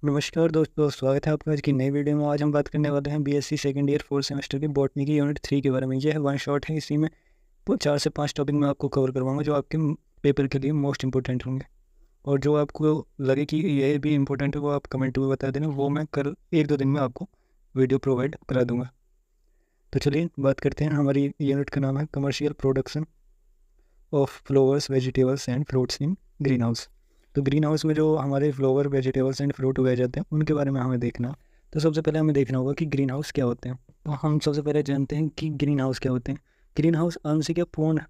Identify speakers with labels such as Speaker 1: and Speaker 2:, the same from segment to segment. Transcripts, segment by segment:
Speaker 1: नमस्कार दोस्तों, स्वागत है आपका आज की नई वीडियो में। आज हम बात करने वाले हैं BSc second year fourth semester की बॉटनी की यूनिट 3 के बारे में। यह वन शॉट है, इसी में 4 से 5 टॉपिक मैं आपको कवर करवाऊंगा जो आपके पेपर के लिए मोस्ट इंपॉर्टेंट होंगे। और जो आपको लगे कि यह भी इंपॉर्टेंट है वो आप कमेंट में बता देना, वो मैं कल 1-2 दिन में आपको वीडियो प्रोवाइड करा दूँगा। तो चलिए बात करते हैं। हमारी यूनिट का नाम है commercial production of flowers, vegetables and fruits in green house. तो ग्रीन हाउस में जो हमारे फ्लावर, वेजिटेबल्स एंड फ्रूट उगाए जाते हैं उनके बारे में हमें देखना है। तो सबसे पहले हमें देखना होगा कि ग्रीन हाउस क्या होते हैं। तो हम सबसे पहले जानते हैं कि ग्रीन हाउस क्या होते हैं। ग्रीन हाउस आंशिक या पूर्ण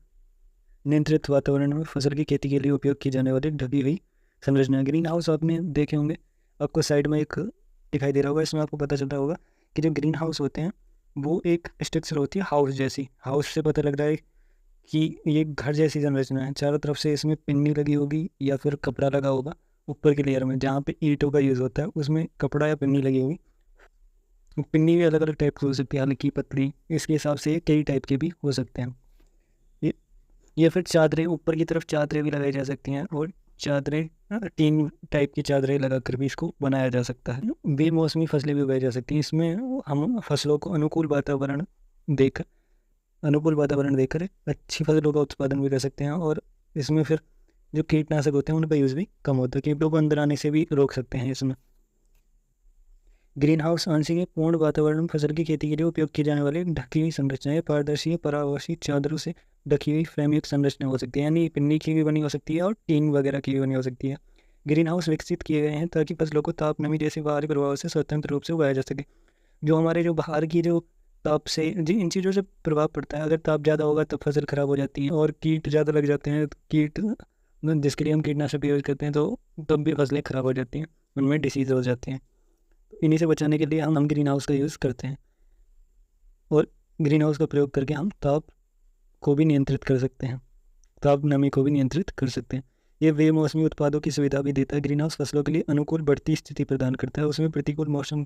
Speaker 1: नियंत्रित वातावरण में फसल की खेती के लिए उपयोग की जाने वाली ढकी हुई संरचना है। ग्रीन हाउस आपने देखे होंगे, आपको साइड में एक दिखाई दे रहा होगा, इसमें आपको पता चलता होगा कि जो ग्रीन हाउस होते हैं वो एक स्ट्रक्चर होती है हाउस जैसी। हाउस से पता लग रहा है कि ये घर जैसी संरचना है। चारों तरफ से इसमें पिन्नी लगी होगी या फिर कपड़ा लगा होगा। ऊपर की लेयर में जहाँ पे ईंटों का यूज़ होता है उसमें कपड़ा या पिन्नी लगी होगी। पिन्नी भी अलग अलग टाइप की हो सकती है, हल्की पतली, इसके हिसाब से कई टाइप के भी हो सकते हैं। ये या फिर चादरें, ऊपर की तरफ चादरें भी लगाई जा सकती हैं, और चादरें 3 टाइप की चादरें लगा कर भी इसको बनाया जा सकता है। बेमौसमी फसलें भी उगाई जा सकती हैं। इसमें हम फसलों को अनुकूल वातावरण देकर अच्छी फसलों का उत्पादन भी कर सकते हैं। और इसमें फिर जो कीटनाशक होते हैं उनका यूज़ भी कम होता है, कीटों को अंदर आने से भी रोक सकते हैं इसमें। ग्रीन हाउस आंशिक या पूर्ण वातावरण में फसल की खेती के लिए उपयोग की जाने वाली एक ढकी हुई संरचना है। पारदर्शी परावर्ती चादरों से ढकी हुई फ्रेमयुक्त संरचना हो सकती है, यानी पिन्नी की भी बनी हो सकती है और टीन वगैरह की भी बनी हो सकती है। ग्रीन हाउस विकसित किए गए हैं ताकि फसलों को ताप, नमी जैसे बाहरी प्रभाव से स्वतंत्र रूप से उगाया जा सके। जो हमारे जो बाहर की जो ताप से जी इन चीज़ों से प्रभाव पड़ता है। अगर ताप ज़्यादा होगा तो फसल ख़राब हो जाती है, और कीट ज़्यादा लग जाते हैं। कीट जिसके लिए हम कीटनाशक यूज़ करते हैं, तो तब भी फसलें ख़राब हो जाती हैं, उनमें डिसीज़ हो जाते हैं। तो इन्हीं से बचाने के लिए हम ग्रीन हाउस का यूज़ करते हैं, और ग्रीन हाउस का प्रयोग करके हम ताप को भी नियंत्रित कर सकते हैं, ताप नमी को भी नियंत्रित कर सकते हैं। ये बेमौसमी उत्पादों की सुविधा भी देता है। ग्रीन हाउस फसलों के लिए अनुकूल बढ़ती स्थिति प्रदान करता है, उसमें प्रतिकूल मौसम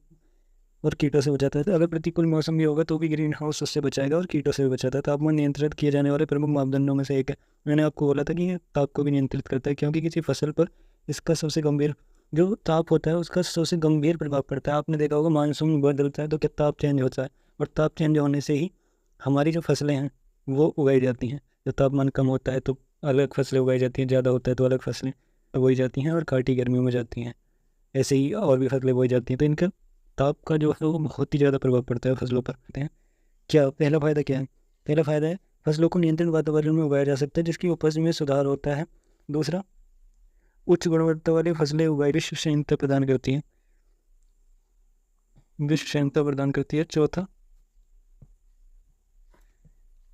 Speaker 1: और कीटों से बचाता है। तो अगर प्रतिकूल मौसम भी होगा तो भी ग्रीन हाउस उससे बचाएगा और कीटों से भी बचाता है। तापमान नियंत्रित किए जाने वाले प्रमुख मापदंडों में से एक है। मैंने आपको बोला था कि ये ताप को भी नियंत्रित करता है, क्योंकि किसी फसल पर इसका सबसे गंभीर जो ताप होता है उसका सबसे गंभीर प्रभाव पड़ता है। आपने देखा होगा मानसून बदलता है तो क्या ताप चेंज होता है, और ताप चेंज होने से ही हमारी जो फसलें हैं वो उगाई जाती हैं। जब तापमान कम होता है तो अलग फसलें उगाई जाती हैं, ज़्यादा होता है तो अलग फसलें उगाई जाती हैं और घाटी गर्मियों में जाती हैं। ऐसे ही और भी फसलें बोई जाती हैं। तो इनका ताप का जो है वो बहुत ही ज़्यादा प्रभाव पड़ता है फसलों पर। कहते हैं क्या पहला फ़ायदा क्या है? पहला फ़ायदा है फसलों को नियंत्रित वातावरण में उगाया जा सकता है, जिसकी उपज में सुधार होता है। दूसरा, उच्च गुणवत्ता वाली फसलें उगाई विश्व प्रदान करती है।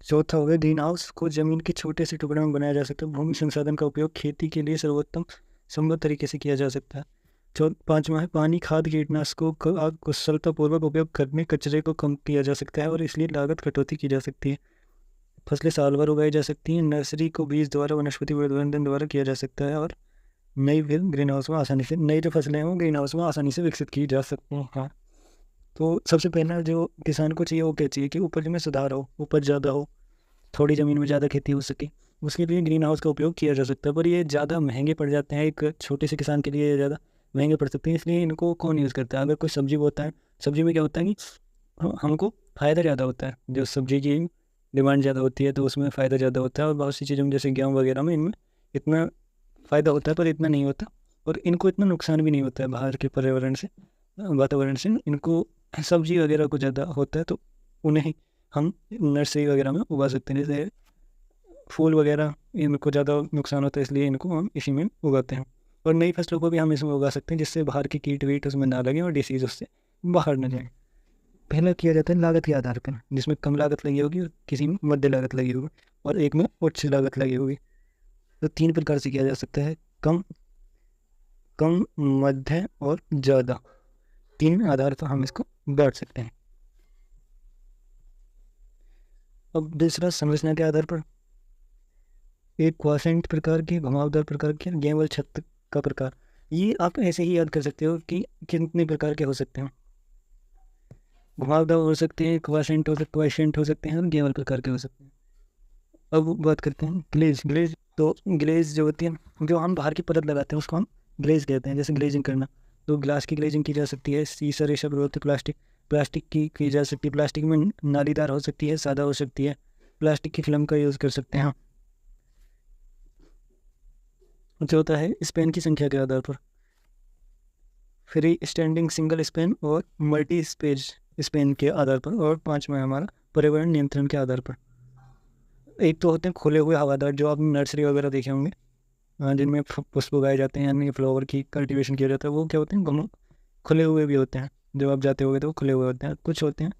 Speaker 1: चौथा हो गया, ग्रीन हाउस को जमीन के छोटे से टुकड़े में बनाया जा सकता है। भूमि संसाधन का उपयोग खेती के लिए सर्वोत्तम संभव तरीके से किया जा सकता है। पाँचवा है, पानी, खाद, कीटनाशकों का कुशलतापूर्वक उपयोग करने कचरे को कम किया जा सकता है, और इसलिए लागत कटौती की जा सकती है। फसलें साल भर उगाई जा सकती हैं। नर्सरी को बीज द्वारा, वनस्पति प्रबंधन द्वारा किया जा सकता है, और नई जो फसलें हैं वो ग्रीन हाउस में आसानी से विकसित की जा सकती हैं। हाँ, तो सबसे पहला जो किसान को चाहिए वो क्या चाहिए कि उपज में सुधार हो, उपज ज़्यादा हो, थोड़ी ज़मीन में ज़्यादा खेती हो सके। उसके लिए ग्रीन हाउस का उपयोग किया जा सकता है, पर ये ज़्यादा महंगे पड़ जाते हैं। एक छोटे से किसान के लिए ज़्यादा महंगे पड़ सकते हैं, इसलिए इनको कौन यूज़ करता है? अगर कोई सब्जी बोता है, सब्जी में क्या होता है कि हमको फ़ायदा ज़्यादा होता है। जो सब्जी की डिमांड ज़्यादा होती है तो उसमें फ़ायदा ज़्यादा होता है, और बहुत सी चीज़ों में जैसे गेहूँ वगैरह में इनमें इतना फ़ायदा होता है पर इतना नहीं होता, और इनको इतना नुकसान भी नहीं होता है बाहर के वातावरण से। इनको सब्जी वगैरह को ज़्यादा होता है, तो उन्हें हम नर्सरी वगैरह में उगा सकते हैं। जैसे फूल वगैरह इनको ज़्यादा नुकसान होता है, इसलिए इनको हम इसी में उगाते हैं। और नई फसलों को भी हम इसमें उगा सकते हैं, जिससे बाहर की कीट वीट उसमें ना लगे और डिसीज़ उससे बाहर ना जाए। पहला किया जाता है लागत के आधार पर, जिसमें कम लागत लगी होगी और किसी में मध्य लागत लगी होगी और एक में उच्च लागत लगी होगी। तो 3 प्रकार से किया जा सकता है, कम, मध्य और ज़्यादा। 3 आधार पर हम इसको बांट सकते हैं। अब दूसरा, संरचना के आधार पर एक क्वासेंट प्रकार की, घुमावदार प्रकार की, गेवल छत का प्रकार। ये आप ऐसे ही याद कर सकते हो कि कितने प्रकार के हो सकते हैं। घुमावदार हो सकते हैं, क्वासेंट हो सकते हैं, और गेवल प्रकार के हो सकते हैं। अब बात करते हैं ग्लेज। तो ग्लेज जो होती है, जो हम बाहर की परत लगाते हैं उसको हम ग्लेज कहते हैं, जैसे ग्लेजिंग करना। तो ग्लास की ग्लेजिंग की जा सकती है, शीशा रेशा ग्रोथ प्लास्टिक की जा सकती है। प्लास्टिक में नालीदार हो सकती है, सादा हो सकती है। प्लास्टिक की फिल्म का यूज़ कर सकते हैं। जो होता है स्पेन की संख्या के आधार पर, फ्री स्टैंडिंग सिंगल स्पेन और मल्टी स्पेज स्पेन के आधार पर, और पांचवा है हमारा पर्यावरण नियंत्रण के आधार पर। एक तो होते हैं खुले हुए हवादार, जो आपने नर्सरी वगैरह देखे होंगे, जिनमें पुष्प उगाए जाते हैं यानी फ्लावर की कल्टीवेशन किया जाता है। वो क्या होते हैं, गमलों खुले हुए भी होते हैं। जब आप जाते होगे तो वो खुले हुए होते हैं। कुछ होते हैं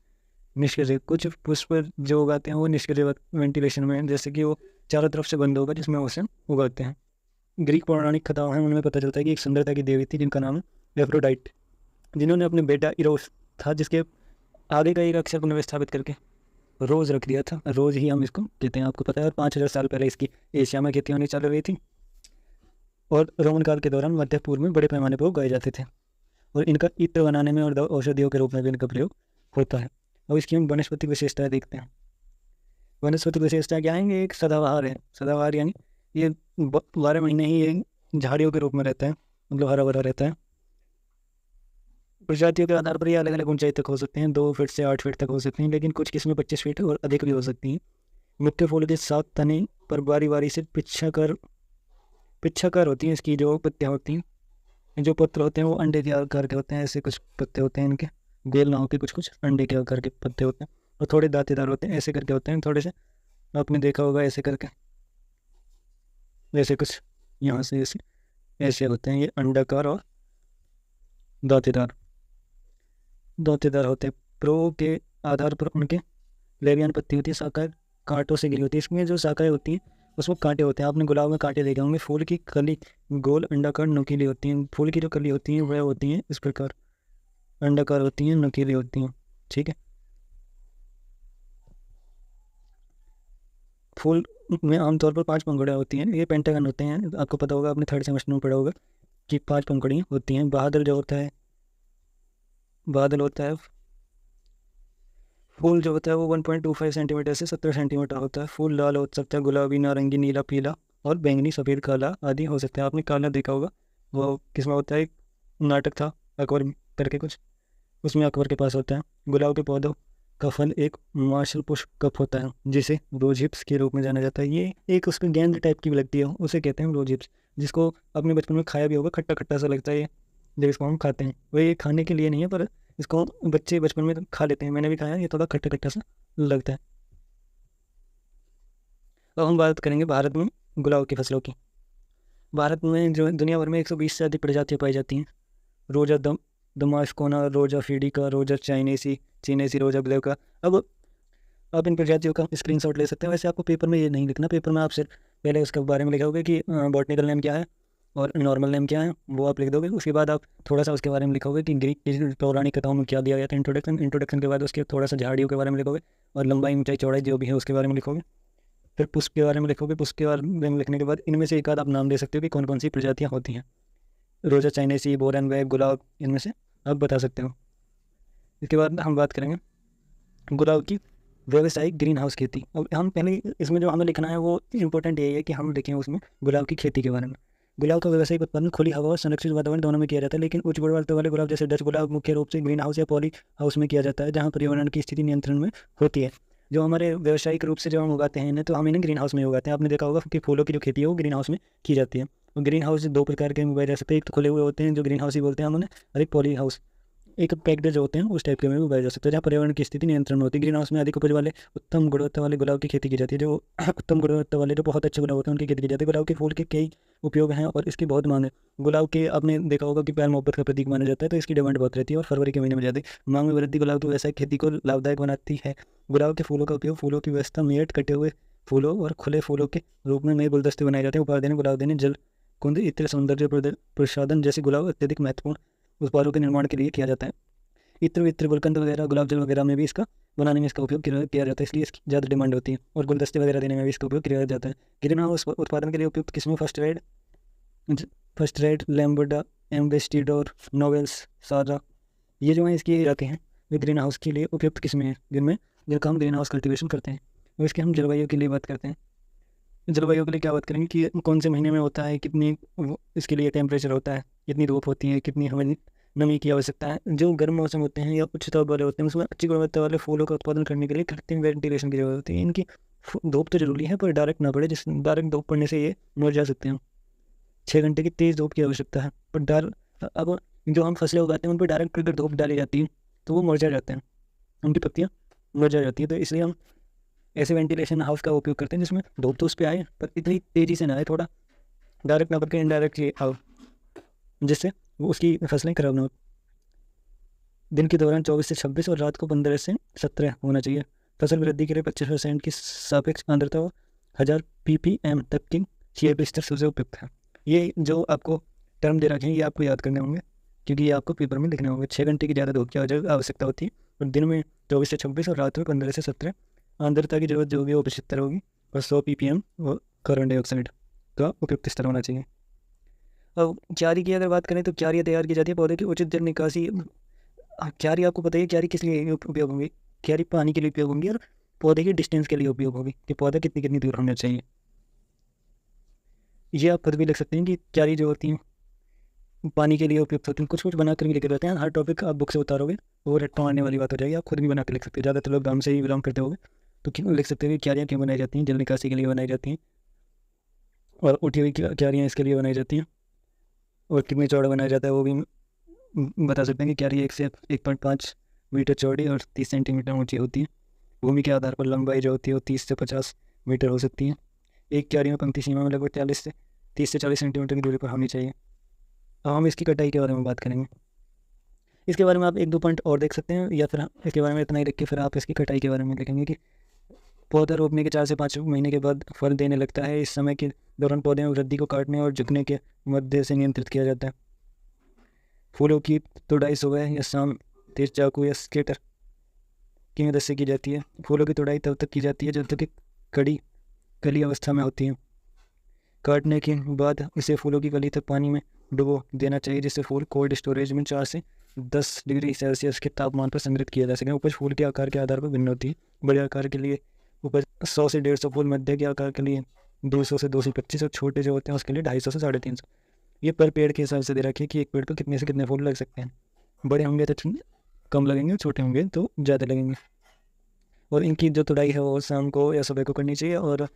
Speaker 1: निष्क्रिय, कुछ पुष्प जो उगाते हैं वो निष्क्रिय वेंटिलेशन में, जैसे कि वो चारों तरफ से बंद होगा जिसमें उसे उगाते हैं। ग्रीक पौराणिक कथाओं हैं, उनमें पता चलता है कि एक सुंदरता की देवी थी जिनका नाम है एफ्रोडाइट, जिन्होंने अपने बेटा इरोस था, जिसके आगे का एक अक्षर पुनर्स्थापित करके रोज़ रख दिया था। रोज़ ही हम इसको कहते हैं, आपको पता है। और 5000 साल पहले इसकी एशिया में खेती होनी चालू हुई थी, और रोमन काल के दौरान मध्य पूर्व में बड़े पैमाने पर उगाए जाते थे, और इनका इत्र बनाने में और औषधियों के रूप में भी इनका प्रयोग होता है। अब इसकी हम वनस्पति विशेषताएं देखते हैं। वनस्पति विशेषताएं क्या है? ये एक सदाबहार है। सदाबहार यानी ये 12 महीने ही ये झाड़ियों के रूप में रहता है, मतलब हरा भरा रहता है। प्रजातियों के आधार पर ये अलग अलग ऊंचाई तक हो सकते हैं, 2 फीट से 8 फीट तक हो सकती हैं, लेकिन कुछ किस्में 25 फीट और अधिक भी हो सकती हैं। मुख्य फूल के 7 तने पर बारी बारी से पिच्छाकार होती हैं इसकी जो पत्तियाँ होती हैं। जो पत्र होते हैं वो अंडे के आकार के होते हैं, ऐसे कुछ पत्ते होते हैं इनके, बेल ना होकर कुछ कुछ अंडे के आकार के पत्ते होते हैं, और थोड़े दांतेदार होते हैं, ऐसे करके होते हैं थोड़े से। आपने देखा होगा ऐसे करके, ऐसे कुछ यहाँ से ऐसे ऐसे होते हैं ये, अंडाकार और दांतेदार दांतेदार होते हैं। प्रो के आधार पर उनके लेवियान पत्ती होती है, शाखाएं कांटों से घिरी होती है। इसमें जो शाखाएं होती हैं उसमें कांटे होते हैं। आपने गुलाब में कांटे देखे होंगे। फूल की कली गोल अंडाकार नुकीली होती हैं। फूल की जो कली होती हैं वह होती हैं इस प्रकार, अंडाकार होती हैं, नुकीली होती हैं। ठीक है। फूल में आमतौर पर 5 पंखुड़ियाँ होती हैं। ये पेंटागन होते हैं। आपको पता होगा, आपने 3rd सेमेस्टर में पढ़ा होगा कि 5 पंखुड़ियाँ होती हैं। बादल जो होता है, बादल होता है, फूल जो होता है वो 1.25 सेंटीमीटर से 70 सेंटीमीटर होता है। फूल लाल हो सकता है, गुलाबी, नारंगी, नीला, पीला और बैंगनी, सफ़ेद, काला आदि हो सकता है। आपने काला देखा होगा, वो किसमें होता है? एक नाटक था अकबर करके कुछ, उसमें अकबर के पास होता है। गुलाब के पौधों का फल एक मार्शल पुष्प कप होता है, जिसे रोज हिप्स के रूप में जाना जाता है। ये एक उसकी गेंद टाइप की भी लगती है, उसे कहते हैं रोज हिप्स, जिसको अपने बचपन में खाया भी होगा। खट्टा खट्टा सा लगता है ये, जब इसको हम खाते हैं। वह ये खाने के लिए नहीं है, पर इसको बच्चे बचपन में तो खा लेते हैं। मैंने भी खाया, ये थोड़ा खट्टा खट्टा सा लगता है। अब हम बात करेंगे भारत में गुलाब की फसलों की। भारत में जो दुनिया भर में 120 से अधिक प्रजातियाँ पाई जाती हैं। रोजा दमास्कोना, रोजा फीडिका, रोजा चीनेसी, रोजा ब्लेव का। अब आप इन प्रजातियों का स्क्रीनशॉट ले सकते हैं। वैसे आपको पेपर में ये नहीं लिखना। पेपर में आप सिर्फ पहले उसके बारे में लिखा होगा कि बॉटनिकल नेम क्या है और नॉर्मल नेम क्या है, वो आप लिख दोगे। उसके बाद आप थोड़ा सा उसके बारे में लिखोगे कि ग्रीक की पौराणिक कथाओं में क्या दिया गया था, इंट्रोडक्शन के बाद उसके थोड़ा सा झाड़ियों के बारे में लिखोगे, और लंबाई, ऊंचाई, चौड़ाई जो भी है उसके बारे में लिखोगे। फिर पुष्प के बारे में लिखोगे। पुष्प के बारे में लिखने के बाद इनमें से एक आध आप नाम दे सकते हो कि कौन कौन सी प्रजातियाँ होती हैं। रोजा चाइनेसी, बोरन वेब, गुलाब, इनमें से आप बता सकते हो। इसके बाद हम बात करेंगे गुलाब की व्यावसायिक ग्रीन हाउस खेती। अब हम पहले इसमें जो हमें लिखना है वो इंपॉर्टेंट यही है कि हम लिखें उसमें गुलाब की खेती के बारे में। गुलाब का व्यावसायिक उत्पादन खुली हवा और संरक्षित वातावरण दोनों में किया जाता है, लेकिन उच्च गुणवत्ता वाले गुलाब जैसे डच गुलाब मुख्य रूप से ग्रीन हाउस या पॉली हाउस में किया जाता है, जहाँ पर्यावरण की स्थिति नियंत्रण में होती है। जो हमारे व्यावसायिक रूप से जो हम उगाते हैं इन्हें, तो हम इन्हें ग्रीन हाउस में उगाते हैं। आपने देखा होगा कि फूलों की जो खेती है वो ग्रीन हाउस में की जाती है। और ग्रीन हाउस 2 प्रकार के उगाए जा सकते हैं। एक तो खुले हुए होते हैं जो ग्रीन हाउस ही बोलते हैं हम उन्हें, और एक पॉली हाउस, एक पैक्ड जो होते हैं उस टाइप के में उगाया जा सकता है, जहाँ पर्यावरण की स्थिति नियंत्रण होती है। ग्रीन हाउस में अधिक उपज वाले उत्तम गुणवत्ता वाले गुलाब की खेती की जाती है। जो उत्तम गुणवत्ता वाले जो बहुत अच्छे गुलाब होते हैं उनकी खेती की जाती है। गुलाब के फूल के कई उपयोग हैं और इसकी बहुत मांग है। गुलाब के आपने देखा होगा कि प्यार मोहब्बत का प्रतीक माना जाता है, तो इसकी डिमांड बहुत रहती है और फरवरी के महीने में जाती है। मांग में वृद्धि गुलाब की व्यवसायिक खेती को लाभदायक बनाती है। गुलाब के फूलों का उपयोग फूलों की व्यवस्था, मेट, कटे हुए फूलों और खुले फूलों के रूप में नए गुलदस्ते बनाए जाते हैं। उपहार देने, गुलाब देने, जल कुंद, इत्र, सौंदर्य प्रसाधन जैसे गुलाब अत्यधिक महत्वपूर्ण उत्पादों के निर्माण के लिए किया जाता है। इत्र वित्र, गुलकंद वगैरह, गुलाब जल वगैरह में भी इसका बनाने में इसका उपयोग किया जाता है, इसलिए इसकी ज़्यादा डिमांड होती है। और गुलदस्ते वगैरह देने में भी इसका उपयोग किया जाता है। ग्रीन हाउस उत्पादन के लिए उपयुक्त किस्में फर्स्ट रेड, लैम्बर्डा, एम्बेस्टिडोर, नोवेल्स, सारा, ये जो हैं इसकी इलाके हैं वे ग्रीन हाउस के लिए उपयुक्त किस्में हैं जिनका हम ग्रीन हाउस कल्टीवेशन करते हैं। और इसके हम जलवायु के लिए बात करते हैं। जलवायु के लिए क्या बात करेंगे कि कौन से महीने में होता है, कितनी इसके लिए टेम्परेचर होता है, कितनी धूप होती है, कितनी हमें नमी की आवश्यकता है। जो गर्म मौसम होते हैं या उच्च ताप वाले होते हैं उसमें अच्छी गुणवत्ता वाले फूलों का उत्पादन करने के लिए कृत्रिम वेंटिलेशन की जरूरत होती है। इनकी धूप तो जरूरी है पर डायरेक्ट ना पड़े, जिस डायरेक्ट धूप पड़ने से ये मर जा सकते हैं। 6 घंटे की तेज़ धूप की आवश्यकता है। पर अब जो हम फसलें उगाते हैं उन पर डायरेक्ट अगर धूप डाली जाती है तो वो मुरझा जाते हैं, उनकी पत्तियाँ मुरझा जाती है। तो इसलिए हम ऐसे वेंटिलेशन हाउस का उपयोग करते हैं जिसमें धूप तो उस पर आए पर इतनी तेज़ी से ना आए, थोड़ा डायरेक्ट ना करके इनडायरेक्ट ये आओ, जिससे वो उसकी फसलें खराब ना हो। दिन के दौरान 24 से 26 और रात को 15 से 17 होना चाहिए। फसल वृद्धि के लिए 25% की सापेक्ष आर्द्रता और 1000 ppm तक की CAP स्तर सबसे उपयुक्त है। ये जो आपको टर्म दे रखे हैं ये आपको याद करने होंगे क्योंकि ये आपको पेपर में लिखने होंगे। 6 घंटे की ज़्यादा धूप की आवश्यकता होती है और दिन में 24 से 26 और रात में 15 से 17 आर्द्रता की जरूरत जो होगी वो 75 होगी और 100 ppm और कार्बन डाइऑक्साइड का उपयुक्त स्तर होना चाहिए। अब क्यारी की अगर बात करें तो क्यारियाँ तैयार की जाती है पौधे की उचित जल निकासी। क्यारी आपको पता है क्यारी किस लिए उपयोग होंगी? क्यारी पानी के लिए उपयोग होंगी और पौधे की डिस्टेंस के लिए उपयोग होगी कि पौधा कितनी कितनी दूर होना चाहिए। ये आप खुद भी लिख सकते हैं कि क्यारी जो होती हैं पानी के लिए उपयुक्त होती हैं। कुछ कुछ बना कर भी लेकर रहते हैं, हर टॉपिक आप बुक से उतारोगे वो रट्टा मारने वाली बात हो जाएगी। आप खुद भी बना कर लिख सकते हैं। ज़्यादातर लोग गाँव से ही बिलोंग करते होंगे तो क्यों लिख सकते हैं कि क्यारियाँ क्यों बनाई जाती हैं, जल निकासी के लिए बनाई जाती हैं और उठी हुई क्यारियाँ इसके लिए बनाई जाती हैं और कितनी चौड़ा बनाया जाता है वो भी बता सकते हैं कि क्यारी 1 से 1.5 मीटर चौड़ी और 30 सेंटीमीटर ऊंची होती है। भूमि के आधार पर लंबाई जो होती है वो 30 से 50 मीटर हो सकती है। एक क्यारी में पंक्ति सीमा में लगभग 30 से 40 सेंटीमीटर की दूरी पर होनी चाहिए। अब हम इसकी कटाई के बारे में बात करेंगे। इसके बारे में आप 1-2 पॉइंट और देख सकते हैं या फिर इसके बारे में इतना ही लिख के फिर आप इसकी कटाई के बारे में लिखेंगे कि पौधा रोपने के 4 से 5 महीने के बाद फल देने लगता है। इस समय के दौरान पौधे में वृद्धि को काटने और झुकने के मध्य से नियंत्रित किया जाता है। फूलों की तुड़ाई सुबह या शाम तेज चाकू या स्केटर की मदद से की जाती है। फूलों की तुड़ाई तब तक की जाती है जब तक कि कली अवस्था में होती है। काटने के बाद इसे फूलों की कली तक पानी में डुबो देना चाहिए जिससे फूल कोल्ड स्टोरेज में 4 से 10 डिग्री सेल्सियस के तापमान पर संग्रहित किया जा सके। उपज फूल के आकार के आधार पर भिन्न होती है। बड़े आकार के लिए उपज 100 से 150 फूल, मध्य के आकार के लिए 200 से 225 और छोटे जो होते हैं उसके लिए 250 से 350। ये पर पेड़ के हिसाब से दे रखी है कि एक पेड़ पर कितने से कितने फूल लग सकते हैं। बड़े होंगे तो कम लगेंगे, छोटे होंगे तो ज़्यादा लगेंगे। और इनकी जो तुड़ाई है वो शाम को या सुबह को करनी चाहिए और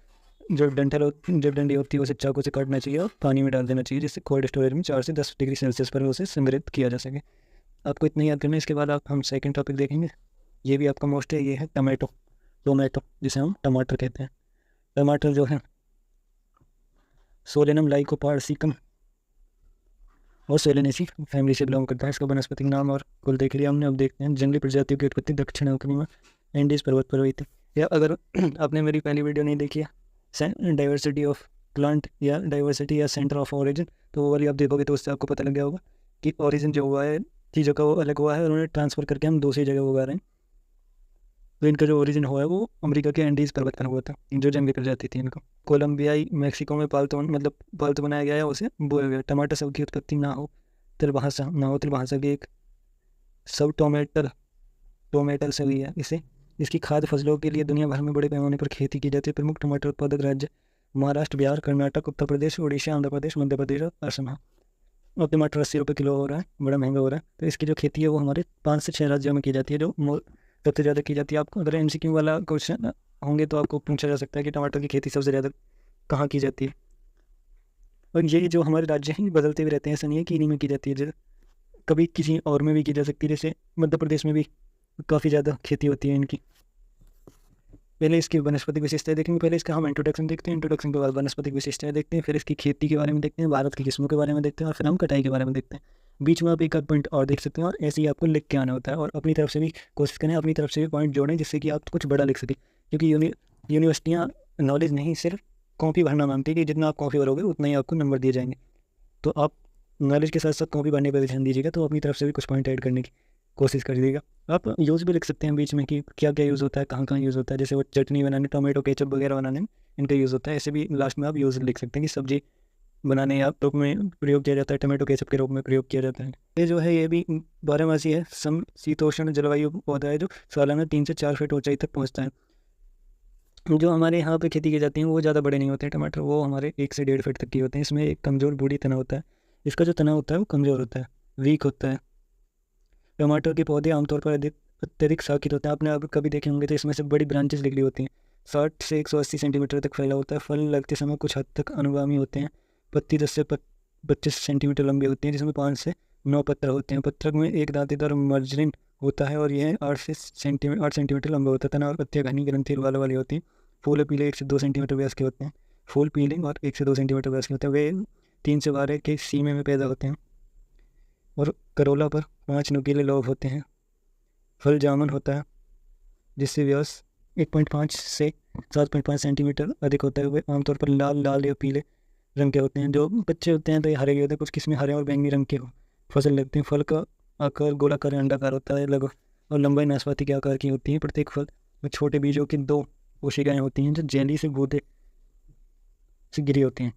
Speaker 1: जो डंडी होती है उसे चाकू से काटना चाहिए और पानी में डाल देना चाहिए जिससे कोल्ड स्टोरेज में 4 से 10 डिग्री सेल्सियस पर उसे संग्रहित किया जा सके। आपको इतना याद करना है। इसके बाद हम सेकंड टॉपिक देखेंगे। ये भी आपका मोस्ट है, ये है टोमेटो जिसे हम टमाटर कहते हैं। टमाटर जो है सोलेनम लाइकोपर्सिकम और सोलेनेसी फैमिली से बिलोंग करता है। इसका वनस्पतिक नाम और कुल देख लिया हमने। अब देखते हैं जंगली प्रजातियों की उत्पत्ति दक्षिण अफ्रीका में एंडीज पर्वत पर हुई थी। या अगर आपने मेरी पहली वीडियो नहीं देखी है डाइवर्सिटी ऑफ प्लांट या डाइवर्सिटी या सेंटर ऑफ ओरिजिन, तो वो वाली आप देखोगे तो उससे आपको पता लग गया होगा कि ओरिजिन जो हुआ है चीज़ों का वो अलग हुआ है और उन्हें ट्रांसफ़र करके हम दूसरी जगह उगा रहे हैं। तो इनका जो ओरिजिन हुआ है वो अमेरिका के एंडीज पर्वत पर हुआ था। जो जंगली प्रजाति थी इनको कोलम्बियाई मैक्सिको में पालतू बनाया गया है, उसे बोया गया। टमाटर सब की उत्पत्ति ना हो त्रिभाषा की एक सब टोमेटल से हुई है। इसकी खाद्य फसलों के लिए दुनिया भर में बड़े पैमाने पर खेती की जाती है। प्रमुख टमाटर उत्पादक राज्य महाराष्ट्र, बिहार, कर्नाटक, उत्तर प्रदेश, उड़ीसा, आंध्र प्रदेश, मध्य प्रदेश और असम है। और टमाटर 80 रुपये किलो हो रहा है, बड़ा महंगा हो रहा है। तो इसकी जो खेती है वो हमारे 5 से 6 राज्यों में की जाती है जो सबसे ज़्यादा की जाती है। आपको अगर MCQ वाला क्वेश्चन होंगे तो आपको पूछा जा सकता है कि टमाटर की खेती सबसे ज़्यादा कहाँ की जाती है। और ये जो हमारे राज्य हैं बदलते हुए रहते हैं, ऐसा नहीं है कि इन्हीं में की जाती है। जैसे कभी किसी और में भी की जा सकती है, जैसे मध्य प्रदेश में भी काफ़ी ज़्यादा खेती होती है इनकी। पहले इसकी वनस्पतिक विशेषताएं देखेंगे। पहले इसका हम इंट्रोडक्शन देखते हैं, इंट्रोडक्शन के बाद वनस्पतिक विशेषताएं देखते हैं, फिर इसकी खेती के बारे में देखते हैं, भारत की किस्मों के बारे में देखते हैं और फिर हम कटाई के बारे में देखते हैं। बीच में आप एक आध पॉइंट और देख सकते हैं और ऐसे ही आपको लिख के आना होता है और अपनी तरफ से भी कोशिश करें, अपनी तरफ से भी पॉइंट जोड़ें जिससे कि आप कुछ बड़ा लिख सकें। क्योंकि यूनिवर्सिटियाँ नॉलेज नहीं सिर्फ कॉपी भरना मांगती है कि जितना आप कॉपी भरोगे उतना ही आपको नंबर दिए जाएंगे। तो आप नॉलेज के साथ साथ कॉपी भरने पर ध्यान दीजिएगा, तो अपनी तरफ से भी कुछ पॉइंट ऐड करने की कोशिश करिएगा। आप यूज़ भी लिख सकते हैं बीच में कि क्या क्या यूज़ होता है, कहाँ कहाँ यूज़ होता है। जैसे वो चटनी बनाने, टोमेटो केचप वगैरह बनाने में इनका यूज़ होता है। ऐसे भी लास्ट में आप यूज़ लिख सकते हैं कि सब्जी बनाने या रूप में प्रयोग किया जाता है, टोमेटो केचप के रूप में प्रयोग किया जाता है। ये जो है ये भी बारहमासी है, समशीतोष्ण जलवायु पौधा है जो सालाना 3 से 4 फीट ऊंचाई तक पहुँचता है। जो हमारे यहाँ पे खेती की जाती हैं वो ज़्यादा बड़े नहीं होते हैं टमाटर, वो हमारे 1 से 1.5 फीट तक के होते हैं। इसमें एक कमज़ोर बूढ़ी तना होता है, इसका जो तना होता है वो कमज़ोर होता है, वीक होता है। टमाटर के पौधे आमतौर पर अत्यधिक शाखित होते हैं, आपने अब कभी देखे होंगे तो इसमें से बड़ी ब्रांचेस निकली होती हैं। 60 से 180 सेंटीमीटर तक फैला होता है। फल लगते समय कुछ हद तक अनुगामी होते हैं। पत्ती 10 से 25 सेंटीमीटर लंबी होती हैं, जिसमें 5 से 9 पत्र होते हैं। पत्रक में एक दांतेदार मर्जरीन होता है और यह 8 सेंटीमीटर लंबा होता है। तना और पत्तियाँ घनी ग्रंथि वाली होती हैं। फूल पीले 1 से 2 सेंटीमीटर व्यास के होते हैं। फूल पीले और 1 से 2 सेंटीमीटर व्यास के होते हैं। वे 3 से 12 के सीमे में पैदा होते हैं और करोला पर 5 नुकीले लोब होते हैं। फल जामुन होता है जिससे व्यास 1.5 से 7.5 सेंटीमीटर अधिक होता है। वे आमतौर पर लाल लाल या पीले रंग के होते हैं। जो बच्चे होते हैं तो ये हरे के होते हैं, कुछ किस्में हरे और बैंगनी रंग के फसल लगते हैं। फल का आकार गोलाकार या अंडाकार होता है लगभग, और लंबाई नाशपाती के आकार की होती है। प्रत्येक फल में छोटे बीजों की 2 कोशिकाएं होती हैं जो जेली से गूदे से गिरी होती हैं,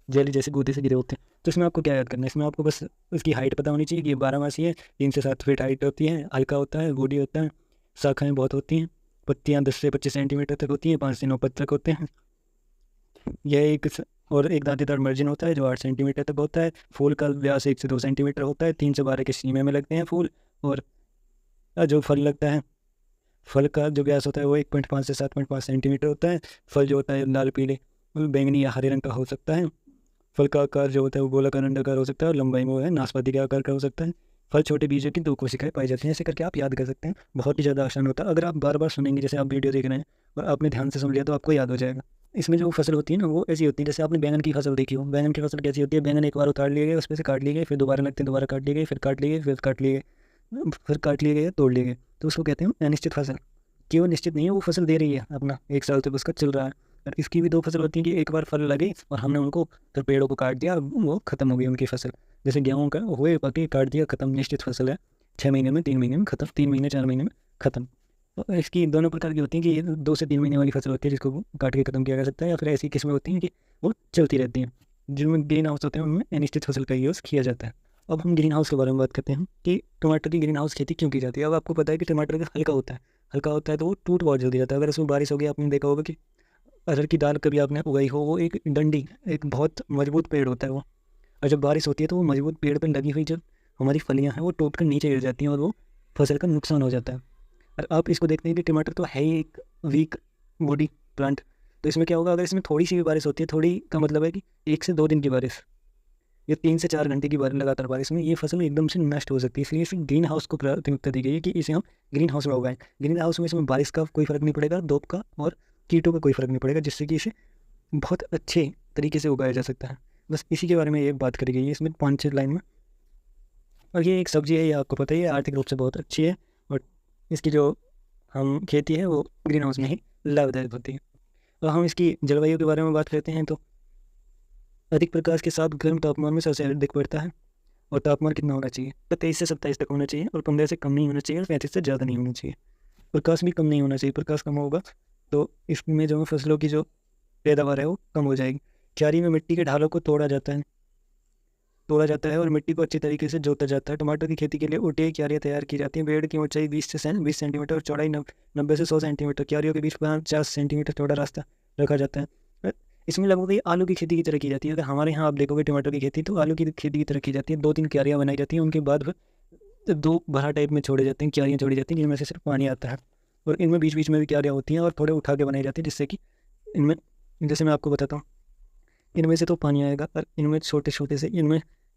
Speaker 1: जेली जैसे गूदे से गिरे होते हैं। तो इसमें आपको क्या याद करना है, इसमें आपको बस उसकी हाइट पता होनी चाहिए कि ये 12 मासी है, 3 से 7 फीट हाइट होती है, हल्का होता है, बॉडी होता है, शाखाएँ बहुत होती हैं, पत्तियाँ 10 से 25 सेंटीमीटर तक होती हैं, 5 से 9 पत्र तक होते हैं। यह और एक दांतेदार मार्जिन होता है जो 8 सेंटीमीटर तक होता है। फूल का व्यास 1 से 2 सेंटीमीटर होता है। 3 से 12 के सीमे में लगते हैं फूल। और जो फल लगता है, फल का जो व्यास होता है वो 1.5 से 7.5 सेंटीमीटर होता है। फल जो होता है लाल पीले बैंगनी या हरे रंग का हो सकता है। फल का आकार जो होता है वो गोलाकार अंडाकार हो सकता है और लंबाई में वो है नाशपाती के आकार का हो सकता है। फल छोटे बीजों की 2 कोशिकाएं पाई जाती हैं। ऐसे करके आप याद कर सकते हैं, बहुत ही ज़्यादा आसान होता है। अगर आप बार बार सुनेंगे, जैसे आप वीडियो देख रहे हैं और आपने ध्यान से सुन लिया, तो आपको याद हो जाएगा। इसमें जो फसल होती है ना वो ऐसी होती है, जैसे आपने बैंगन की फसल देखी हो। बैंगन की फसल कैसी होती है, बैंगन एक बार उतार लिए गए, उसमें से काट लिए गए, फिर दोबारा लगते हैं, दोबारा काट लिए गए, फिर काट लिए गए, फिर काट लिए गए, फिर काट लिए गए, तोड़ लिए गए। तो उसको कहते हैं अनिश्चित फसल, कि वो निश्चित नहीं है, वो फसल दे रही है अपना 1 साल तक उसका चल रहा है। और इसकी भी 2 फसल होती हैं कि एक बार फल लगे और हमने उनको फिर पेड़ों को काट दिया, वो खत्म हो गई उनकी फसल। जैसे गेहूँ का हुए पके काट दिया, खत्म, निश्चित फसल है, 6 महीने में, 3 महीने में खत्म, 3 महीने 4 महीने में खत्म। तो इसकी दोनों प्रकार की होती हैं कि ये 2 से 3 महीने वाली फसल होती है जिसको काट के खत्म किया जा सकता है, या फिर ऐसी किस्में होती हैं कि वो चलती रहती हैं। जिनमें ग्रीन हाउस होते हैं उनमें अनिश्चित फसल का यूज़ किया जाता है। अब हम ग्रीन हाउस के बारे में बात करते हैं कि टमाटर की ग्रीन हाउस खेती क्यों की जाती है। अब आपको पता है कि टमाटर का हल्का होता है, हल्का होता है तो वो टूट बहुत जल्दी जाता है। अगर उसमें बारिश हो गई, आपने देखा होगा कि अरहर की दाल कभी आपने उगाई हो, वो एक डंडी, एक बहुत मजबूत पेड़ होता है वो, और जब बारिश होती है तो वो मजबूत पेड़ पर लगी हुई जब हमारी फलियाँ हैं वो टूट कर नीचे गिर जाती हैं और वो फसल का नुकसान हो जाता है। और आप इसको देखते हैं कि टमाटर तो है ही एक वीक बॉडी प्लांट, तो इसमें क्या होगा, अगर इसमें थोड़ी सी भी बारिश होती है, थोड़ी का मतलब है कि 1 से 2 दिन की बारिश या 3 से 4 घंटे की बारिश, लगातार बारिश में ये फसल एकदम से नष्ट हो सकती है। इसलिए इसे ग्रीन हाउस को प्राथमिकता दी गई है कि इसे हम ग्रीन हाउस में उगाएं। ग्रीन हाउस में इसमें बारिश का कोई फ़र्क नहीं पड़ेगा, धूप का और कीटों का कोई फ़र्क नहीं पड़ेगा, जिससे कि इसे बहुत अच्छे तरीके से उगाया जा सकता है। बस इसी के बारे में ये बात करी गई है इसमें 5-6 लाइन में। और ये एक सब्जी है, ये आपको पता ही है, आर्थिक रूप से बहुत अच्छी है, और इसकी जो हम खेती है वो ग्रीन हाउस में ही लाभदायक होती है। और हम इसकी जलवायु के बारे में बात करते हैं तो अधिक प्रकाश के साथ गर्म तापमान में सबसे अधिक बढ़ता है। और तापमान कितना होना चाहिए, तो 23 से 27 तक होना चाहिए, और 15 से कम नहीं होना चाहिए, और 35 से ज़्यादा नहीं होना चाहिए। प्रकाश भी कम नहीं होना चाहिए, प्रकाश कम होगा तो इसमें जो फसलों की जो पैदावार है वो कम हो जाएगी। क्यारी में मिट्टी के ढालों को तोड़ा जाता है और मिट्टी को अच्छी तरीके से जोता जाता है। टमाटर की खेती के लिए ऊँटी क्यारियाँ तैयार की जाती हैं। पेड़ की ऊंचाई 20 सेंटीमीटर और चौड़ाई 90 से 100 सेंटीमीटर। क्यारियों के बीच 50 सेंटीमीटर चौड़ा रास्ता रखा जाता है। इसमें लगभग ये आलू की खेती की तरह की जाती है। अगर हमारे यहाँ आप देखोगे टमाटर की खेती, तो आलू की खेती की तरह की जाती है। 2-3 क्यारियाँ बनाई जाती हैं, उनके बाद 2 भरा टाइप में छोड़े जाते हैं, क्यारियाँ छोड़ी जाती हैं जिनमें से सिर्फ पानी आता है, और इनमें बीच बीच में भी क्यारियाँ होती हैं और थोड़े उठा के बनाई जाती है, जिससे कि इनमें, जैसे मैं आपको बताता हूँ, इनमें से तो पानी आएगा और इनमें छोटे छोटे से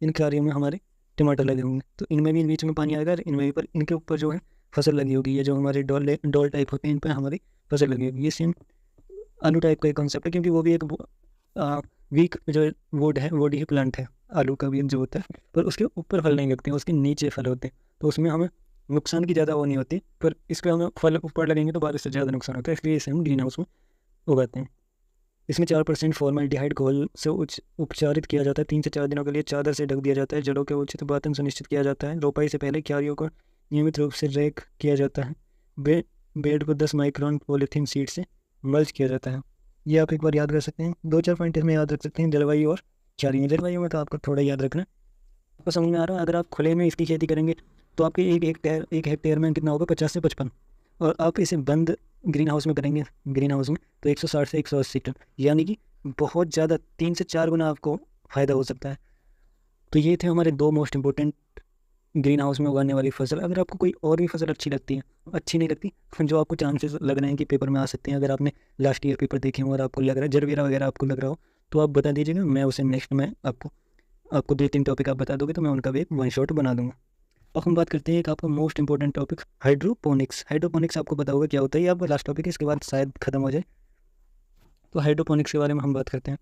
Speaker 1: इन क्यारियों में हमारे टमाटर लगे होंगे, तो इनमें भी बीच में पानी आएगा और इनमें भी, पर इनके ऊपर जो है फसल लगी होगी। ये जो हमारे डॉल टाइप होते हैं, इन पर हमारी फसल लगी होगी। ये सेम आलू टाइप का एक कॉन्सेप्ट है, क्योंकि वो भी एक वीक जो वोड ही प्लांट है, आलू का भी जो होता है, पर उसके ऊपर फल नहीं लगते हैं, उसके नीचे फल होते हैं, तो उसमें हमें नुकसान की ज़्यादा वो नहीं होती। पर इसके हमें फल ऊपर लगेंगे तो बारिश से ज़्यादा नुकसान होता है, इसलिए इसे हम ग्रीन हाउस में उगाते हैं। इसमें 4% फॉर्मेल्डिहाइड घोल से उपचारित किया जाता है। 3 से 4 दिनों के लिए चादर से ढक दिया जाता है। जड़ों के उचित बातन सुनिश्चित किया जाता है। रोपाई से पहले क्यारियों को नियमित रूप से रेक किया जाता है। बेड को 10 माइक्रोन पॉलीथीन सीट से मल्च किया जाता है। ये आप एक बार याद कर सकते हैं, 2-4 पॉइंट इसमें याद रख सकते हैं, जलवायु और क्यारियाँ। जलवायु में तो आपको थोड़ा याद रखना, आपको समझ में आ रहा है। अगर आप खुले में इसकी खेती करेंगे तो आपके एक हेक्टेयर में कितना होगा, 50 से 55, और आप इसे बंद ग्रीन हाउस में करेंगे, ग्रीन हाउस में, तो 160 से 180 टन, यानी कि बहुत ज़्यादा 3 से 4 गुना आपको फ़ायदा हो सकता है। तो ये थे हमारे 2 मोस्ट इंपॉर्टेंट ग्रीन हाउस में उगाने वाली फसल। अगर आपको कोई और भी फसल अच्छी लगती है, अच्छी नहीं लगती, जो आपको चांसेस लग रहे हैं कि पेपर में आ सकते हैं, अगर आपने लास्ट ईयर पेपर देखे हो और आपको लग रहा है जरबेरा वगैरह आपको लग रहा हो, तो आप बता दीजिएगा, मैं उसे नेक्स्ट में आपको 2-3 टॉपिक आप बता दोगे तो मैं उनका भी एक वन शॉट बना दूंगा। अब हम बात करते हैं एक आपका most important topic, hydroponics. Hydroponics आपको पता होगा क्या होता है, ये आपका लास्ट टॉपिक है, इसके बाद शायद खत्म हो जाए। तो हाइड्रोपोनिक्स के बारे में हम बात करते हैं।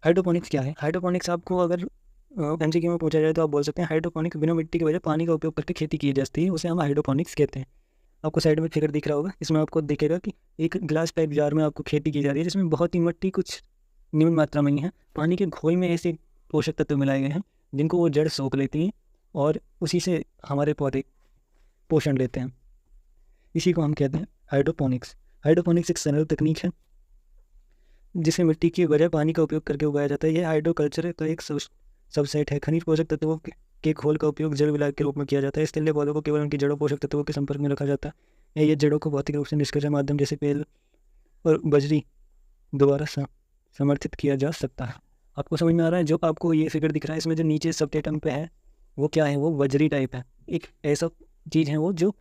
Speaker 1: हाइड्रोपोनिक्स क्या है? हाइड्रोपोनिक्स आपको अगर एमसीक्यू में पूछा जाए तो आप बोल सकते हैं हाइड्रोपोनिक बिना मिट्टी के बजाय पानी का उपयोग करके खेती की जाती है, उसे हम हाइड्रोपोनिक्स कहते हैं। आपको साइड में फिगर दिख रहा होगा, इसमें आपको दिखेगा कि एक ग्लास टाइप जार में आपको खेती की जा रही है, जिसमें बहुत ही मिट्टी कुछ निम्न मात्रा में ही है, पानी के घोल में ऐसे पोषक तत्व मिलाए गए हैं जिनको वो जड़ सोख लेती हैं और उसी से हमारे पौधे पोषण लेते हैं। इसी को हम कहते हैं हाइड्रोपोनिक्स। हाइड्रोपोनिक्स एक सरल तकनीक है जिसे मिट्टी की बजाय पानी का उपयोग करके उगाया जाता है। यह हाइड्रोकल्चर का एक सबसेट है। खनिज पोषक तत्वों के घोल का उपयोग जल विलायक के रूप में किया जाता है। इसके लिए पौधों को केवल उनकी जड़ों पोषक तत्वों के संपर्क में रखा जाता है। ये जड़ों को भौतिक रूप से निष्क्रिय माध्यम जैसे पेल और बजरी द्वारा समर्थित किया जा सकता है। आपको समझ में आ रहा है? जो आपको ये फिगर दिख रहा है, इसमें जो नीचे सबटेटम पे है वो क्या है? वो बजरी टाइप है, एक ऐसा चीज़ है वो जो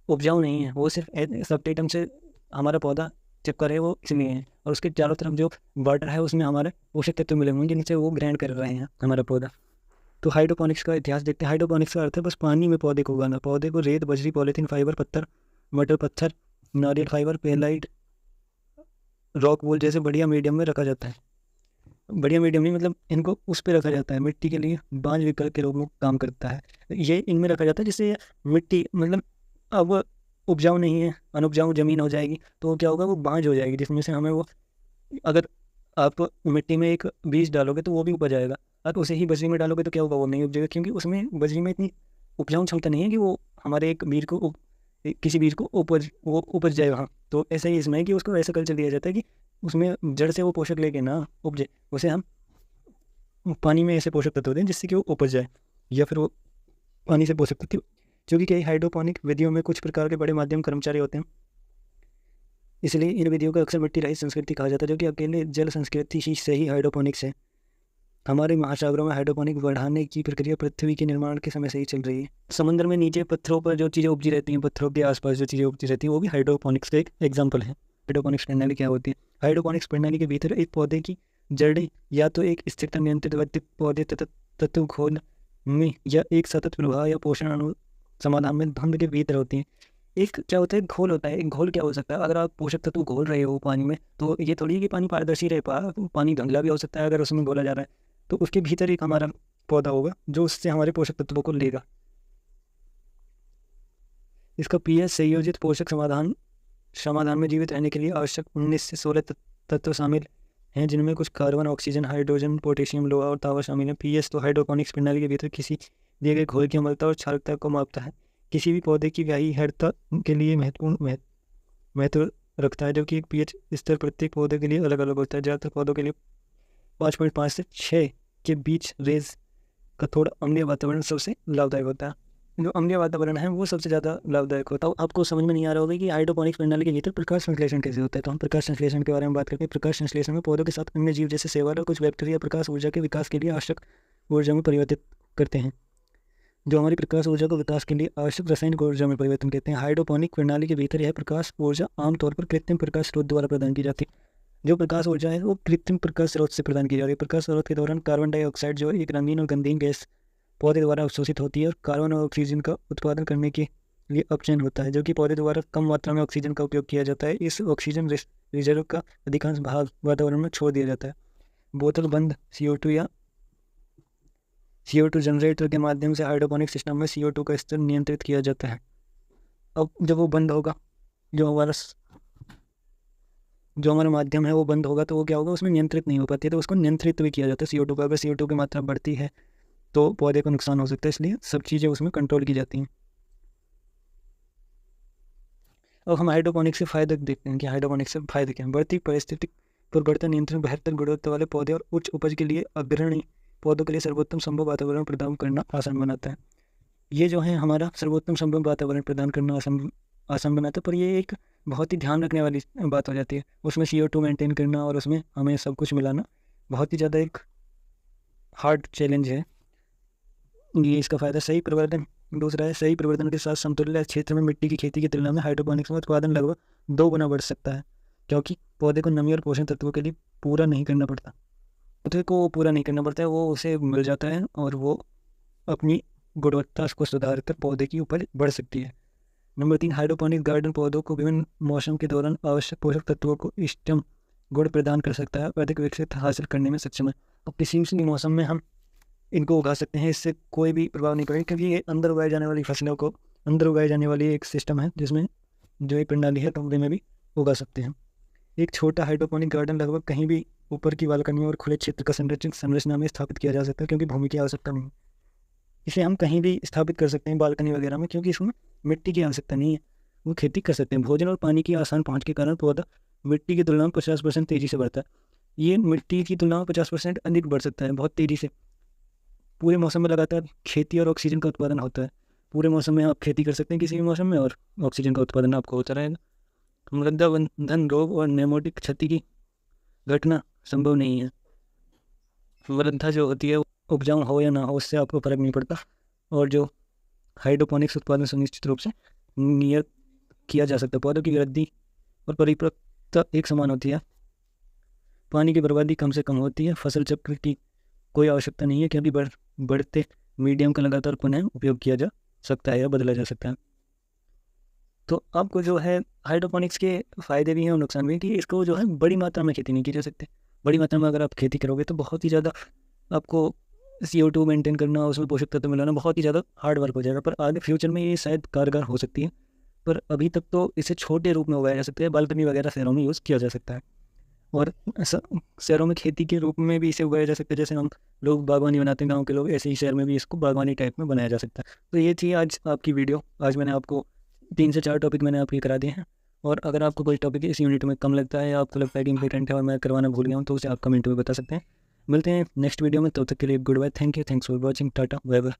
Speaker 1: उपजाऊ नहीं है, वो सिर्फ सबटेटम से हमारा पौधा चिपका रहे वो इसलिए है, और उसके चारों तरफ जो वाटर है उसमें हमारे पोषक तत्व मिले होंगे जिनसे वो ग्रहण कर रहे हैं हमारा पौधा। तो हाइड्रोपोनिक्स का इतिहास देखते हैं। हाइड्रोपोनिक्स का अर्थ है बस पानी में पौधे को उगाना। पौधे को रेत, बजरी, पॉलीथीन फाइबर, पत्थर, मटर पत्थर, नारियल फाइबर, पेलाइट, रॉक वूल जैसे बढ़िया मीडियम में रखा जाता है। बढ़िया मीडियम नहीं, मतलब इनको उस पर रखा जाता है, मिट्टी के लिए बांझ विकल्प के रूप में काम करता है। ये इनमें रखा जाता है जिससे मिट्टी मतलब अब उपजाऊ नहीं है, अनउपजाऊ ज़मीन हो जाएगी, तो क्या होगा? वो बांझ हो जाएगी, जिसमें से हमें वो, अगर आप मिट्टी में एक बीज डालोगे तो वो भी उपज जाएगा, और उसे ही बजरी में डालोगे तो क्या होगा? वो नहीं उपजेगा, क्योंकि उसमें बजरी में इतनी उपजाऊ क्षमता नहीं है कि वो हमारे एक बीज को किसी बीज को उपज जाए वहाँ। तो ऐसा ही इसमें है कि उसको ऐसा कल्चर दिया जाता है कि उसमें जड़ से वो पोषक लेके ना उपजे, उसे हम पानी में ऐसे पोषक तत्व दें जिससे कि वो उपज जाए, या फिर वो पानी से पोषक तत्व। क्योंकि कई हाइड्रोपोनिक विधियों में कुछ प्रकार के बड़े माध्यम कर्मचारी होते हैं, इसलिए इन विधियों को अक्सर मिट्टी रहित संस्कृति कहा जाता है, जो कि अकेले जल संस्कृति ही से ही हाइड्रोपोनिक्स है। हमारे महासागरों में हाइड्रोपोनिक बढ़ाने की प्रक्रिया पृथ्वी के निर्माण के समय से ही चल रही है। समुद्र में नीचे पत्थरों पर जो चीज़ें उपजी रहती हैं, पत्थरों के आसपास जो चीज़ें उपजी रहती हैं, वो भी हाइड्रोपोनिक्स का एक एग्जाम्पल है। हाइड्रोपोनिक्स प्रणाली क्या होती है? हाइड्रोपोनिक्स प्रणाली के भीतर एक पौधे की जड़ें या तो एक स्थिरता नियंत्रित वर्तित पौधे तत्व घोल में या एक सतत प्रवाह या पोषण अणु समाधान में धुंध के भीतर होती हैं। एक क्या होता है? घोल होता है। एक घोल क्या हो सकता है? अगर आप पोषक तत्व घोल रहे हो पानी में, तो ये थोड़ी है कि पानी पारदर्शी रह पानी धुंधला भी हो सकता है अगर उसमें घोला जा रहा है। तो उसके भीतर एक हमारा पौधा होगा जो उससे हमारे पोषक तत्वों को लेगा। इसका पीएच संयोजित पोषक समाधान में जीवित रहने के लिए आवश्यक 19 से 16 तत्व शामिल हैं, जिनमें कुछ कार्बन, ऑक्सीजन, हाइड्रोजन, पोटेशियम, लोहा और तांबा शामिल है। पीएच तो हाइड्रोपोनिक्स प्रणाली के भीतर किसी दिए गए घोल की अम्लता और क्षारकता को मापता है। किसी भी पौधे की व्याही हेडता के लिए महत्व रखता है, जबकि एक पीएच स्तर प्रत्येक पौधे के लिए अलग अलग होता है। ज़्यादातर पौधों के लिए 5.5 से 6 के बीच रेंज का थोड़ा अम्लीय वातावरण सबसे लाभदायक होता है। जो अम्लीय वातावरण है वो सबसे ज़्यादा लाभदायक होता है। आपको समझ में नहीं आ रहा होगा कि हाइड्रोपोनिक्स प्रणाली के भीतर प्रकाश संश्लेषण कैसे होता है। तो हम प्रकाश संश्लेषण के बारे में बात करते हैं। प्रकाश संश्लेषण में पौधों के साथ अन्य जीव जैसे शैवाल और कुछ बैक्टीरिया प्रकाश ऊर्जा के विकास के लिए आवश्यक ऊर्जा में परिवर्तित करते हैं, जो हमारी प्रकाश ऊर्जा को विकास के लिए आवश्यक रासायनिक ऊर्जा में परिवर्तन करते हैं। हाइड्रोपोनिक प्रणाली के भीतर यह प्रकाश ऊर्जा आमतौर पर कृत्रिम प्रकाश स्रोत द्वारा प्रदान की जाती है। जो प्रकाश ऊर्जा है वो कृत्रिम प्रकाश स्रोत से प्रदान की जा रही है। प्रकाश स्रोत के दौरान कार्बन डाइऑक्साइड जो एक रंगीन और गंधहीन गैस पौधे द्वारा अवशोषित होती है, और कार्बन और ऑक्सीजन का उत्पादन करने के लिए अपचयन होता है, जो कि पौधे द्वारा कम मात्रा में ऑक्सीजन का उपयोग किया जाता है। इस ऑक्सीजन रिजर्व का अधिकांश भाग वातावरण में छोड़ दिया जाता है। बोतल बंद CO2 या CO2 जनरेटर के माध्यम से हाइड्रोपोनिक सिस्टम में CO2 का स्तर नियंत्रित किया जाता है। अब जब वो बंद होगा, जो हमारा माध्यम है वो बंद होगा, तो वो क्या होगा? उसमें नियंत्रित नहीं हो पाती है, तो उसको नियंत्रित भी किया जाता है CO2 का। अगर CO2 की मात्रा बढ़ती है तो पौधे को नुकसान हो सकता है, इसलिए सब चीज़ें उसमें कंट्रोल की जाती हैं। अब हम हाइड्रोपोनिक्स से फायदे देखते हैं कि हाइड्रोपोनिक्स से फायदे क्या हैं। बढ़ती पारिस्थितिक परिवर्तन नियंत्रण, बेहतर गुणवत्ता वाले पौधे और उच्च उपज के लिए अग्रणी पौधों के लिए सर्वोत्तम संभव वातावरण प्रदान करना आसान बनाता है। ये जो है हमारा सर्वोत्तम संभव वातावरण प्रदान करना आसान बनाता है, पर ये एक बहुत ही ध्यान रखने वाली बात हो जाती है। उसमें CO2 मेंटेन करना और उसमें हमें सब कुछ मिलाना बहुत ही ज़्यादा एक हार्ड चैलेंज है। ये इसका फ़ायदा सही प्रवर्धन। दूसरा है, सही प्रवर्धन के साथ समतुल्य क्षेत्र में मिट्टी की खेती की तुलना में हाइड्रोपोनिक्स में उत्पादन लगभग 2 गुना बढ़ सकता है, क्योंकि पौधे को नमी और पोषण तत्वों के लिए पूरा नहीं करना पड़ता। पौधे को पूरा नहीं करना पड़ता है, वो उसे मिल जाता है और वो अपनी गुणवत्ता को सुधार कर पौधे की उपज बढ़ सकती है। नंबर 3, हाइड्रोपोनिक गार्डन पौधों को विभिन्न मौसम के दौरान आवश्यक पोषक तत्वों को इष्टतम गुण प्रदान कर सकता है और अधिक विकसित हासिल करने में सक्षम है। और किसी भी मौसम में हम इनको उगा सकते हैं, इससे कोई भी प्रभाव नहीं पड़ेगा, क्योंकि ये अंदर उगाई जाने वाली फसलों को अंदर उगाई जाने वाली एक सिस्टम है जिसमें जो ये प्रणाली है कमरे में भी उगा सकते हैं। एक छोटा हाइड्रोपोनिक गार्डन लगभग कहीं भी ऊपर की बालकनी और खुले क्षेत्र का संरचना में स्थापित किया जा सकता है, क्योंकि भूमि की आवश्यकता नहीं है। इसे हम कहीं भी स्थापित कर सकते हैं बालकनी वगैरह में, क्योंकि इसमें मिट्टी की आवश्यकता नहीं है। वो खेती कर सकते हैं। भोजन और पानी की आसान पहुँच के कारण पौधा मिट्टी की तुलना में 50% तेज़ी से बढ़ता है। ये मिट्टी की तुलना में 50% अधिक बढ़ सकता है, बहुत तेज़ी से। पूरे मौसम में लगातार खेती और ऑक्सीजन का उत्पादन होता है। पूरे मौसम में आप खेती कर सकते हैं किसी भी मौसम में, और ऑक्सीजन का उत्पादन आपको होता रहेगा। मृदा बंधन रोग और नेमोटिक क्षति की घटना संभव नहीं है। मृदा जो होती है उपजाऊ हो या ना हो, उससे आपको फर्क नहीं पड़ता। और जो हाइड्रोपोनिक्स उत्पादन सुनिश्चित रूप से नियत किया जा सकता है। पौधों की वृद्धि और परिपक्वता एक समान होती है। पानी की बर्बादी कम से कम होती है। फसल चक्र की कोई आवश्यकता नहीं है, क्योंकि बढ़ते मीडियम का लगातार पुनः उपयोग किया जा सकता है या बदला जा सकता है। तो आपको जो है हाइड्रोपोनिक्स के फ़ायदे भी हैं और नुकसान भी हैं, कि इसको जो है बड़ी मात्रा में खेती नहीं की जा सकती। बड़ी मात्रा में अगर आप खेती करोगे तो बहुत ही ज़्यादा आपको CO2 मेंटेन करना, उसमें पोषक तत्व मिलाना बहुत ही ज़्यादा हार्ड वर्क हो जाएगा। पर आगे फ्यूचर में ये शायद कारगर हो सकती है, पर अभी तक तो इसे छोटे रूप में उगाया जा सकता है। बालकनी वगैरह शहरों में यूज़ किया जा सकता है, और शहरों में खेती के रूप में भी इसे उगाया जा सकता है। जैसे हम लोग बागवानी बनाते हैं गांव के लोग, ऐसे ही शहर में भी इसको बागवानी टाइप में बनाया जा सकता है। तो ये थी आज आपकी वीडियो। आज मैंने आपको 3 से 4 टॉपिक मैंने आपके करा दिए हैं। और अगर आपको कोई टॉपिक इस यूनिट में कम लगता है या आपको लगता है कि इंपॉर्टेंट है और मैं करवाना भूल गया हूँ, तो उसे आप कमेंट में बता सकते हैं। मिलते हैं नेक्स्ट वीडियो में, तब तक के लिए goodbye, thank you, thanks for watching, tata, bye bye.